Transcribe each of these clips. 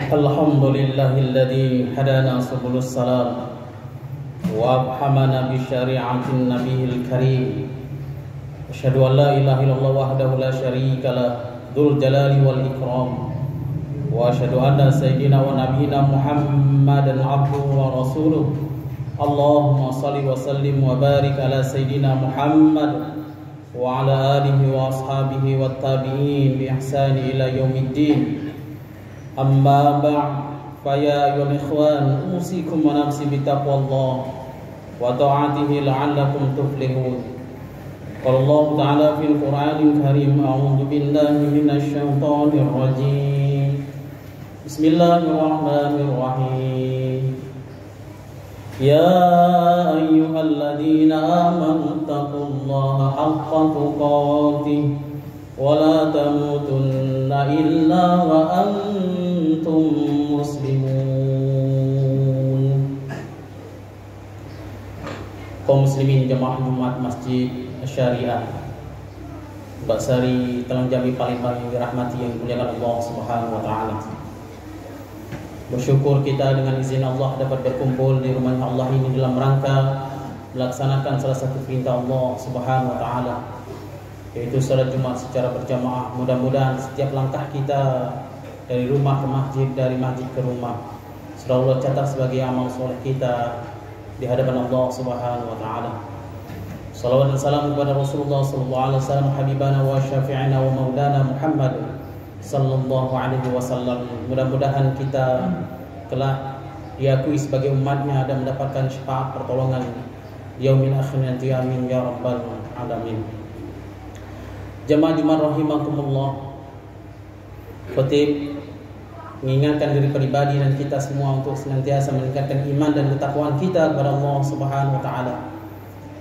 الحمد لله الذي هدانا سبل السلام وأفهمنا بشريعة النبي الكريم. أشهد أن لا إله إلا الله وحده لا شريك له ذو الجلال والإكرام، وأشهد أن سيدنا ونبينا محمدا عبده ورسوله. اللهم صل وسلم وبارك على سيدنا محمد وعلى آله وأصحابه والتابعين بإحسان إلى يوم الدين. أما بعد فيا أيها الإخوان أوصيكم ونفسي بتقوى الله وطاعته لعلكم تفلحون. قال الله تعالى في القرآن الكريم: أعوذ بالله من الشيطان الرجيم. بسم الله الرحمن الرحيم. يا أيها الذين آمنوا اتقوا الله حق تقاته ولا تموتن إلا وأنتم مسلمون. Kaum muslimin jemaah Jumat Masjid Syariah Mbak Sari Talang Jambi Palembang yang dirahmati yang dimuliakan Allah Subhanahu wa taala. Bersyukur kita dengan izin Allah dapat berkumpul di rumah Allah ini dalam rangka melaksanakan salah satu perintah Allah Subhanahu wa taala, yaitu salat Jumat secara berjamaah. Mudah-mudahan setiap langkah kita dari rumah ke masjid, dari masjid ke rumah, selalu Allah catat sebagai amal soleh kita di hadapan Allah Subhanahu wa taala. Salawat dan salam kepada Rasulullah sallallahu alaihi wasallam, habibana wa syafi'ina wa maulana Muhammad sallallahu alaihi wasallam. Mudah-mudahan kita telah diakui sebagai umatnya dan mendapatkan syafaat pertolongan yaumil akhir nanti, amin ya rabbal alamin. Jemaah Jumat rahimakumullah, khotib mengingatkan diri pribadi dan kita semua untuk senantiasa meningkatkan iman dan ketakwaan kita kepada Allah Subhanahu wa taala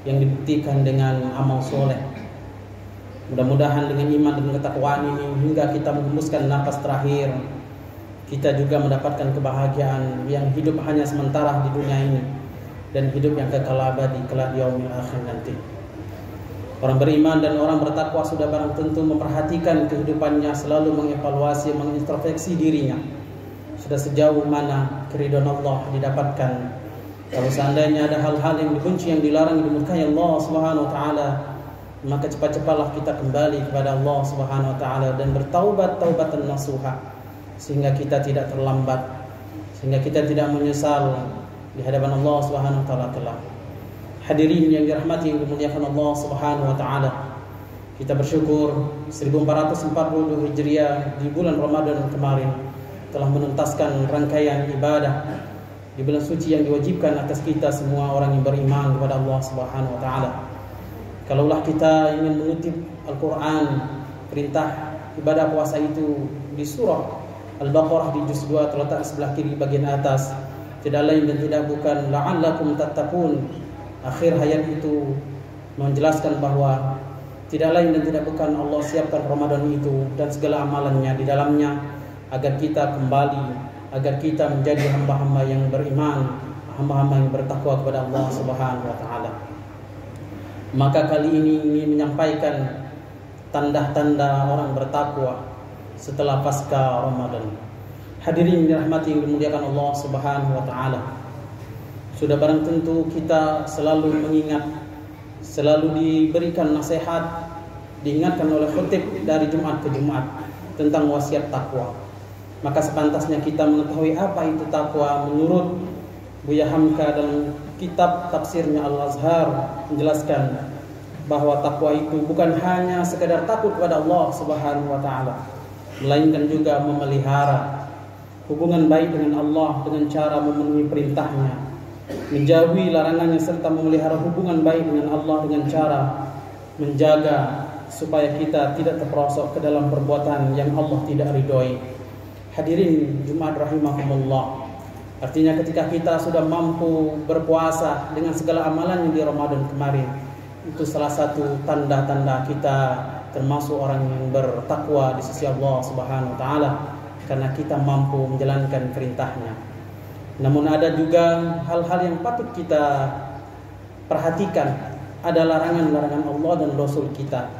yang dibuktikan dengan amal soleh. Mudah-mudahan dengan iman dan ketakwaan ini hingga kita menghembuskan nafas terakhir, kita juga mendapatkan kebahagiaan yang hidup hanya sementara di dunia ini dan hidup yang kekal abadi kelak di yaumil akhir nanti. Orang beriman dan orang bertakwa sudah barang tentu memperhatikan kehidupannya, selalu mengevaluasi, mengintrospeksi dirinya. Sudah sejauh mana keridhaan Allah didapatkan. Kalau seandainya ada hal-hal yang dibenci, yang dilarang, yang dimurkai Allah Subhanahu wa taala, maka cepat-cepatlah kita kembali kepada Allah Subhanahu wa taala dan bertaubat taubatan nasuha, sehingga kita tidak terlambat, sehingga kita tidak menyesal di hadapan Allah Subhanahu wa taala kelak. Hadirin yang dirahmati yang dimuliakan Allah Subhanahu wa taala, kita bersyukur 1440 Hijriah di bulan Ramadan kemarin telah menuntaskan rangkaian ibadah di bulan suci yang diwajibkan atas kita semua orang yang beriman kepada Allah Subhanahu wa taala. Kalaulah kita ingin mengutip Al-Quran, perintah ibadah puasa itu di surah Al-Baqarah di juz 2 terletak di sebelah kiri bagian atas, tidak lain dan tidak bukan la'allakum tattaqun. Akhir ayat itu menjelaskan bahwa tidak lain dan tidak bukan Allah siapkan Ramadan itu dan segala amalannya di dalamnya agar kita kembali, agar kita menjadi hamba-hamba yang beriman, hamba-hamba yang bertakwa kepada Allah Subhanahu wa taala. Maka kali ini ingin menyampaikan tanda-tanda orang bertakwa setelah pasca Ramadan. Hadirin dirahmati yang dimuliakan Allah Subhanahu wa taala. Sudah barang tentu kita selalu mengingat, selalu diberikan nasihat, diingatkan oleh khotib dari Jumat ke Jumat tentang wasiat takwa. Maka sepantasnya kita mengetahui apa itu takwa. Menurut Buya Hamka dalam kitab tafsirnya Al-Azhar menjelaskan bahwa takwa itu bukan hanya sekedar takut kepada Allah Subhanahu wa taala, melainkan juga memelihara hubungan baik dengan Allah dengan cara memenuhi perintahnya, menjauhi larangannya, serta memelihara hubungan baik dengan Allah dengan cara menjaga supaya kita tidak terperosok ke dalam perbuatan yang Allah tidak ridhoi. Hadirin Jumat rahimakumullah, artinya ketika kita sudah mampu berpuasa dengan segala amalan yang di Ramadan kemarin, itu salah satu tanda-tanda kita termasuk orang yang bertakwa di sisi Allah Subhanahu wa taala, karena kita mampu menjalankan perintahnya. Namun ada juga hal-hal yang patut kita perhatikan, ada larangan-larangan Allah dan Rasul kita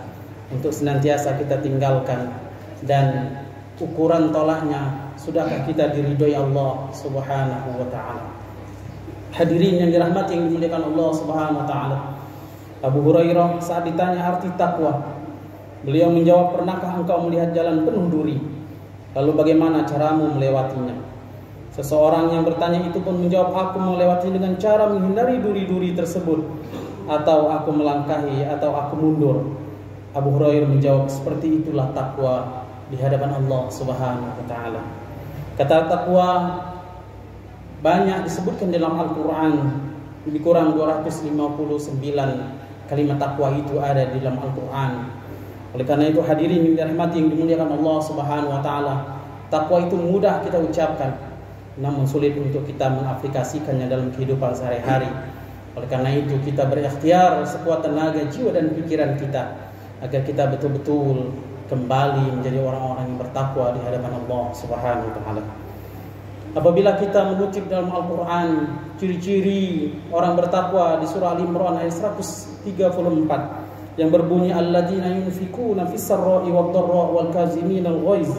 untuk senantiasa kita tinggalkan, dan ukuran tolaknya sudahkah kita diridhoi Allah Subhanahu wa taala? Hadirin yang dirahmati yang dimuliakan Allah Subhanahu wa taala. Abu Hurairah saat ditanya arti takwa, beliau menjawab, pernahkah engkau melihat jalan penuh duri? Lalu bagaimana caramu melewatinya? Seseorang yang bertanya itu pun menjawab, aku melewati dengan cara menghindari duri-duri tersebut, atau aku melangkahi, atau aku mundur. Abu Hurairah menjawab, seperti itulah takwa di hadapan Allah Subhanahu wa taala. Kata takwa banyak disebutkan dalam Al-Quran. Lebih kurang 259 kalimat takwa itu ada di dalam Al-Quran. Oleh karena itu hadirin yang dirahmati yang dimuliakan Allah Subhanahu wa taala, takwa itu mudah kita ucapkan, namun sulit untuk kita mengaplikasikannya dalam kehidupan sehari-hari. Oleh karena itu kita berikhtiar sekuat tenaga jiwa dan pikiran kita agar kita betul-betul kembali menjadi orang-orang yang bertakwa di hadapan Allah Subhanahu wa taala. Apabila kita mengutip dalam Al-Quran ciri-ciri orang bertakwa di surah Al-Imran ayat 134 yang berbunyi, alladzina yunfikuna fis sarra'i wad dharra'i wal kazimina al ghaiz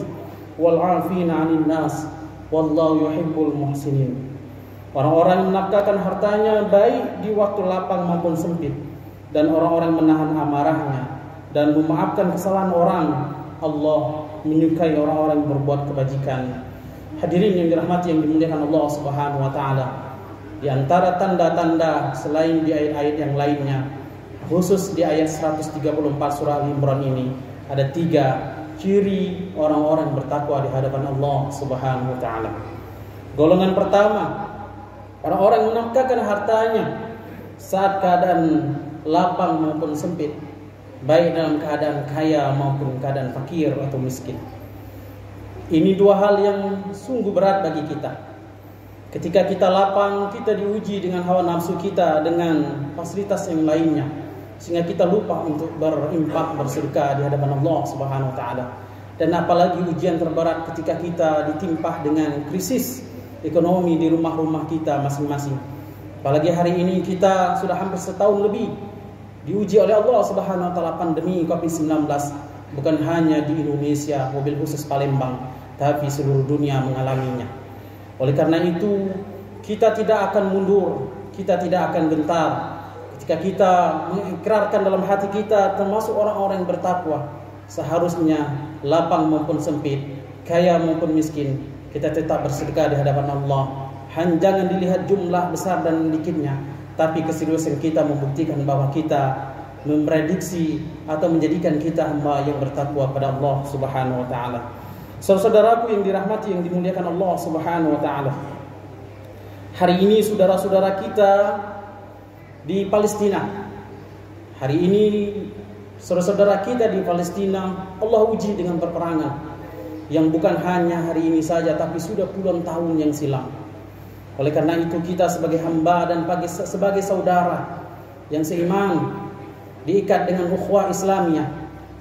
wal 'afina 'anil nas wallahu yuhibbul muhsinin. Orang-orang yang menafkahkan hartanya baik di waktu lapang maupun sempit, dan orang-orang menahan amarahnya dan memaafkan kesalahan orang. Allah menyukai orang-orang yang berbuat kebajikan. Hadirin yang dirahmati yang dimuliakan Allah Subhanahu wa taala, di antara tanda-tanda selain di ayat-ayat yang lainnya, khusus di ayat 134 surah Al-Imran ini ada 3 ciri orang-orang bertakwa di hadapan Allah Subhanahu wa taala. Golongan pertama, orang-orang yang menafkahkan hartanya saat keadaan lapang maupun sempit, baik dalam keadaan kaya maupun keadaan fakir atau miskin. Ini 2 hal yang sungguh berat bagi kita. Ketika kita lapang, kita diuji dengan hawa nafsu kita, dengan fasilitas yang lainnya, sehingga kita lupa untuk berimpak, bersedekah di hadapan Allah Subhanahu wa taala. Dan apalagi ujian terberat ketika kita ditimpa dengan krisis ekonomi di rumah-rumah kita masing-masing. Apalagi hari ini kita sudah hampir setahun lebih diuji oleh Allah Subhanahu wa taala pandemi Covid-19. Bukan hanya di Indonesia, mobil khusus Palembang, tapi seluruh dunia mengalaminya. Oleh karena itu, kita tidak akan mundur, kita tidak akan gentar. Ketika kita mengikrarkan dalam hati kita termasuk orang-orang yang bertakwa, seharusnya lapang maupun sempit, kaya maupun miskin, kita tetap bersedekah di hadapan Allah. Jangan dilihat jumlah besar dan sedikitnya, tapi keseriusan kita membuktikan bahwa kita memprediksi atau menjadikan kita hamba yang bertakwa pada Allah Subhanahu wa taala. Saudaraku yang dirahmati yang dimuliakan Allah Subhanahu wa taala, hari ini saudara-saudara kita di Palestina, hari ini saudara-saudara kita di Palestina Allah uji dengan peperangan yang bukan hanya hari ini saja, tapi sudah puluhan tahun yang silam. Oleh karena itu kita sebagai hamba dan sebagai saudara yang seiman, diikat dengan ukhuwah Islamiyah,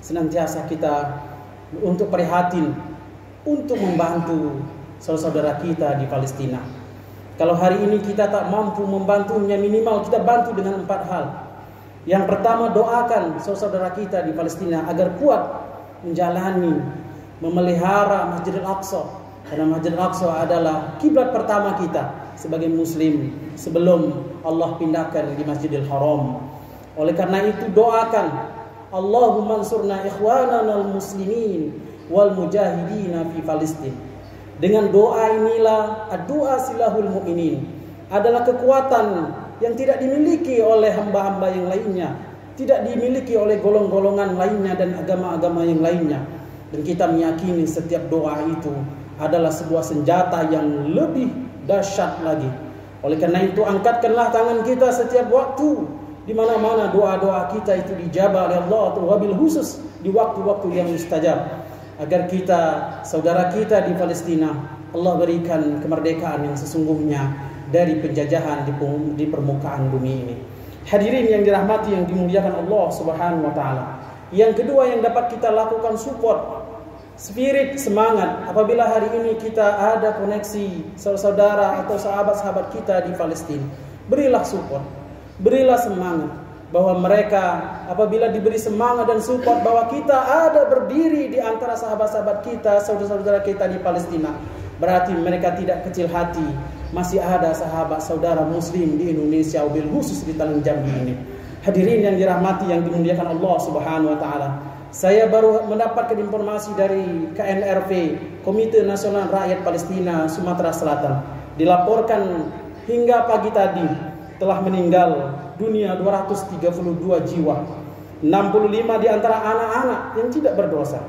senantiasa kita untuk prihatin, untuk membantu saudara-saudara kita di Palestina. Kalau hari ini kita tak mampu membantunya, minimal kita bantu dengan 4 hal. Yang pertama, doakan saudara-saudara kita di Palestina agar kuat menjalani, memelihara Masjidil Aqsa. Karena Masjidil Aqsa adalah kiblat pertama kita sebagai muslim sebelum Allah pindahkan di Masjidil Haram. Oleh karena itu doakan, Allahumma ansurna ikhwanana al-muslimin wal mujahidina fi Palestin. Dengan doa inilah, doa silahul mu'minin, adalah kekuatan yang tidak dimiliki oleh hamba-hamba yang lainnya, tidak dimiliki oleh golongan-golongan lainnya dan agama-agama yang lainnya. Dan kita meyakini setiap doa itu adalah sebuah senjata yang lebih dahsyat lagi. Oleh karena itu angkatkanlah tangan kita setiap waktu, di mana-mana doa-doa kita itu dijabah oleh Allah, wabil khusus di waktu-waktu yang mustajab, agar kita, saudara kita di Palestina, Allah berikan kemerdekaan yang sesungguhnya dari penjajahan di permukaan bumi ini. Hadirin yang dirahmati yang dimuliakan Allah Subhanahu wa taala. Yang kedua yang dapat kita lakukan, support, spirit, semangat. Apabila hari ini kita ada koneksi saudara atau sahabat-sahabat kita di Palestina, berilah support, berilah semangat, bahwa mereka apabila diberi semangat dan support bahwa kita ada berdiri di antara sahabat-sahabat kita, saudara-saudara kita di Palestina, berarti mereka tidak kecil hati. Masih ada sahabat saudara muslim di Indonesia, wabil khusus di Talang Jambi ini. Hadirin yang dirahmati yang dimuliakan Allah Subhanahu wa taala. Saya baru mendapatkan informasi dari KNRV, Komite Nasional Rakyat Palestina Sumatera Selatan. Dilaporkan hingga pagi tadi telah meninggal dunia 232 jiwa. 65 di antara anak-anak yang tidak berdosa.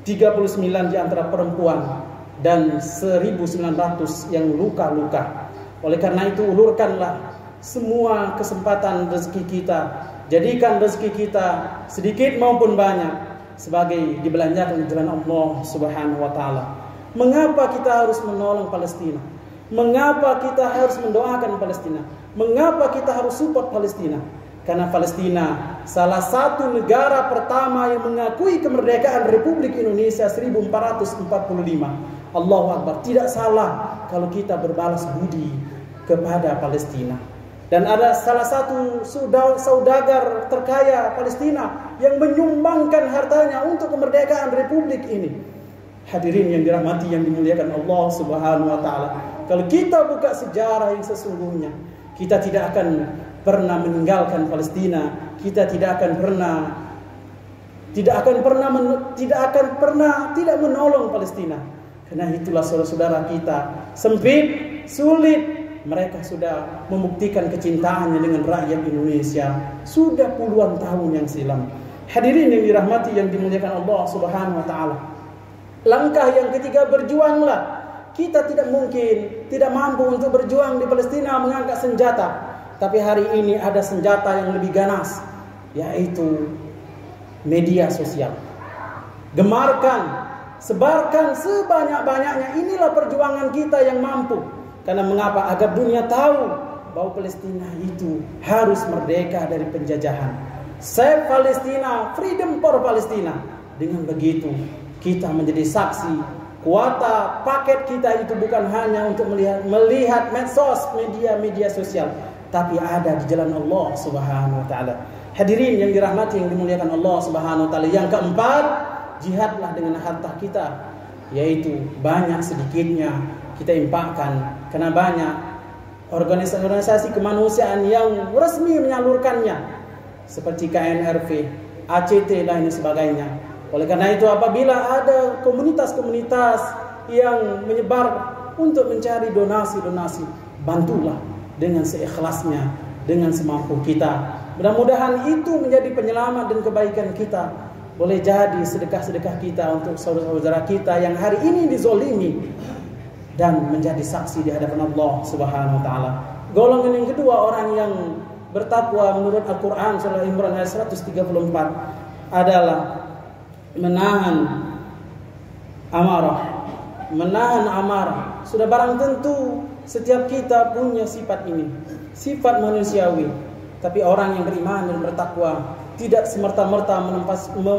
39 di antara perempuan dan 1.900 yang luka-luka. Oleh karena itu ulurkanlah semua kesempatan rezeki kita. Jadikan rezeki kita sedikit maupun banyak sebagai dibelanjakan di jalan Allah Subhanahu wa taala. Mengapa kita harus menolong Palestina? Mengapa kita harus mendoakan Palestina? Mengapa kita harus support Palestina? Karena Palestina salah satu negara pertama yang mengakui kemerdekaan Republik Indonesia 1445. Allahu Akbar. Tidak salah kalau kita berbalas budi kepada Palestina. Dan ada salah satu saudagar terkaya Palestina yang menyumbangkan hartanya untuk kemerdekaan Republik ini. Hadirin yang dirahmati yang dimuliakan Allah Subhanahu wa taala. Kalau kita buka sejarah yang sesungguhnya, kita tidak akan pernah meninggalkan Palestina. Kita tidak akan pernah tidak menolong Palestina. Karena itulah saudara-saudara kita sempit, sulit. Mereka sudah membuktikan kecintaannya dengan rakyat Indonesia sudah puluhan tahun yang silam. Hadirin yang dirahmati yang dimuliakan Allah Subhanahu wa taala. Langkah yang ketiga, berjuanglah. Kita tidak mampu untuk berjuang di Palestina mengangkat senjata. Tapi hari ini ada senjata yang lebih ganas, yaitu media sosial. Gemarkan, sebarkan sebanyak-banyaknya. Inilah perjuangan kita yang mampu. Karena mengapa? Agar dunia tahu bahwa Palestina itu harus merdeka dari penjajahan. Save Palestina, freedom for Palestina. Dengan begitu kita menjadi saksi. Kuota paket kita itu bukan hanya untuk melihat medsos, media sosial, tapi ada di jalan Allah Subhanahu wa taala. Hadirin yang dirahmati yang dimuliakan Allah Subhanahu wa taala. Yang keempat, jihadlah dengan harta kita, yaitu banyak sedikitnya kita infakkan. Karena banyak organisasi kemanusiaan yang resmi menyalurkannya, seperti KNRV, ACT dan sebagainya. Oleh karena itu apabila ada komunitas-komunitas yang menyebar untuk mencari donasi-donasi, bantulah dengan seikhlasnya, dengan semampu kita. Mudah-mudahan itu menjadi penyelamat dan kebaikan kita. Boleh jadi sedekah-sedekah kita untuk saudara-saudara kita yang hari ini dizolimi dan menjadi saksi di hadapan Allah Subhanahu wa taala. Golongan yang kedua, orang yang bertakwa menurut Al-Qur'an surah Imran ayat 134 adalah menahan amarah. Sudah barang tentu setiap kita punya sifat ini, sifat manusiawi. Tapi orang yang beriman dan bertakwa tidak semerta-merta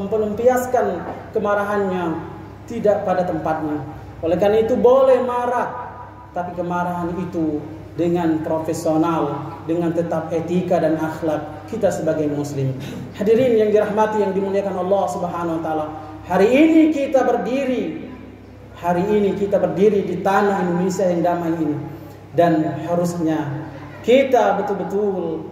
melampiaskan kemarahannya tidak pada tempatnya. Oleh karena itu boleh marah, tapi kemarahan itu dengan profesional, dengan tetap etika dan akhlak kita sebagai muslim. Hadirin yang dirahmati yang dimuliakan Allah Subhanahu wa taala. Hari ini kita berdiri di tanah Indonesia yang damai ini, dan harusnya kita betul-betul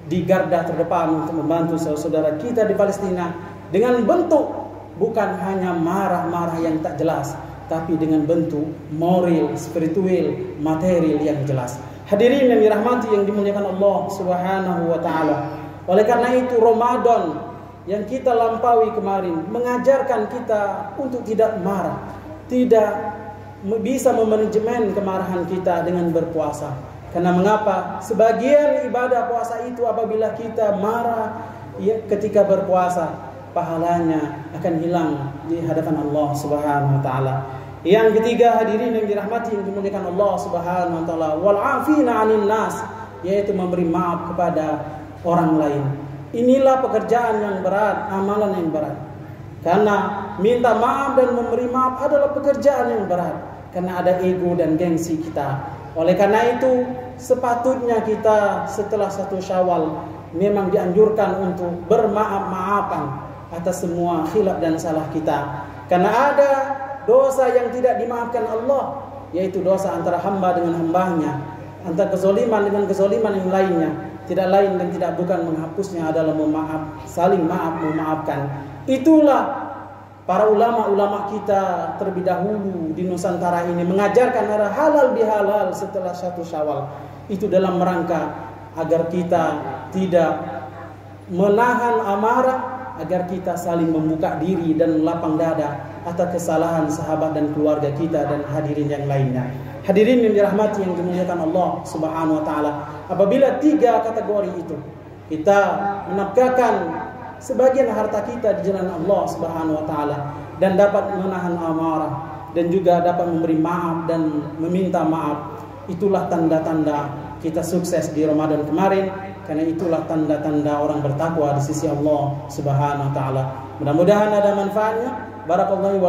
di garda terdepan untuk membantu saudara kita di Palestina dengan bentuk bukan hanya marah-marah yang tak jelas, tapi dengan bentuk moral, spiritual, material yang jelas. Hadirin yang dirahmati yang dimuliakan Allah Subhanahu wa taala. Oleh karena itu Ramadan yang kita lampaui kemarin mengajarkan kita untuk tidak marah, tidak bisa memanajemen kemarahan kita dengan berpuasa. Karena mengapa? Sebagian ibadah puasa itu apabila kita marah ketika berpuasa, pahalanya akan hilang di hadapan Allah Subhanahu wa taala. Yang ketiga, hadirin yang dirahmati yang dimuliakan Allah Subhanahu wa taala, wal 'afina 'anil nas, yaitu memberi maaf kepada orang lain. Inilah pekerjaan yang berat, amalan yang berat. Karena minta maaf dan memberi maaf adalah pekerjaan yang berat, karena ada ego dan gengsi kita. Oleh karena itu sepatutnya kita setelah 1 Syawal memang dianjurkan untuk bermaaf-maafan atas semua khilaf dan salah kita. Karena ada dosa yang tidak dimaafkan Allah, yaitu dosa antara hamba dengan hambanya, antara kezoliman dengan kezoliman yang lainnya, tidak lain dan tidak bukan menghapusnya adalah saling memaafkan. Itulah para ulama-ulama kita terlebih dahulu di Nusantara ini mengajarkan arah halal bihalal setelah 1 Syawal. Itu dalam rangka agar kita tidak menahan amarah, agar kita saling membuka diri dan lapang dada atas kesalahan sahabat dan keluarga kita dan hadirin yang lainnya. Hadirin yang dirahmati yang dimuliakan Allah Subhanahu wa taala, apabila 3 kategori itu kita menafkahkan sebagian harta kita di jalan Allah Subhanahu wa taala dan dapat menahan amarah dan juga dapat memberi maaf dan meminta maaf, itulah tanda-tanda kita sukses di Ramadan kemarin, karena itulah tanda-tanda orang bertakwa di sisi Allah Subhanahu wa taala. Mudah-mudahan ada manfaatnya. Barakallahu